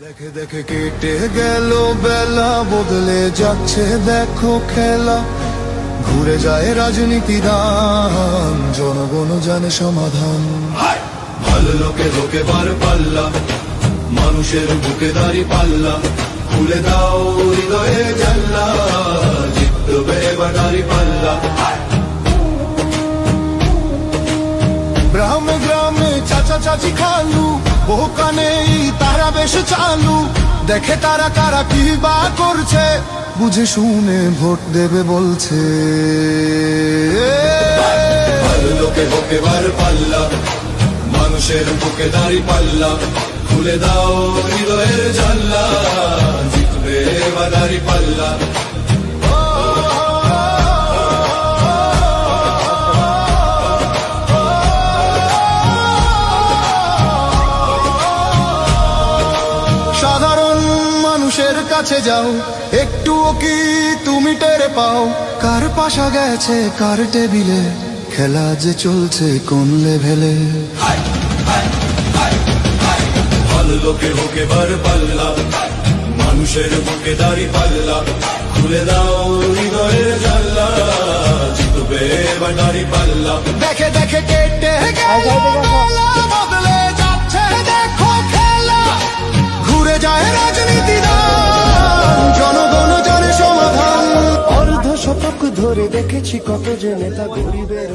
দেখে দেখে কেটে গেল বেলা, বদলে যাচ্ছে দেখো খেলা। ঘুরে যায় রাজনীতির দান, জনগণ জানে সমাধান। ভালো লোকে লোকে বার পাল্লা, মানুষের বুকে দাঁড়ি পাল্লা। খুলে দাও হৃদয়ে জানলা, জিতবে এবার দাঁড়ি পাল্লা। গ্রামে গ্রামে চাচা চাচি খালু, বহু কানে তারা বেশ চালু। দেখে তারা কারা কি বা করছে, বুঝে শুনে ভোট দেবে বলছে। ভালো লোকে লোকে বার পাল্লা, মানুষের বুকে দাঁড়ি পাল্লা। খুলে দাও হৃদয়ের জানলা, জিতবে এবার দাঁড়ি পাল্লা। সাধারণ মানুষের কাছে যাও, একটুও কি তুমি টের পাও? কার পাশা গেছে কার টেবিলে, খেলা যে চলছে কোন লেভেলে। ভালো লোকে হোকে বার পাল্লা, মানুষের বুকে দাঁড়ি পাল্লা। খুলে দাও হৃদয়ের জানলা, জিতবে এবার দাঁড়ি পাল্লা। দেখে দেখে কেটে গেল বেলা, বদলে যাচ্ছে দেখো খেলা। ঘুরে যায় রাজনীতি দান, জনগণ জানে সমাধান। অর্ধ শতক ধরে দেখেছি কত যে নেতা গরিবের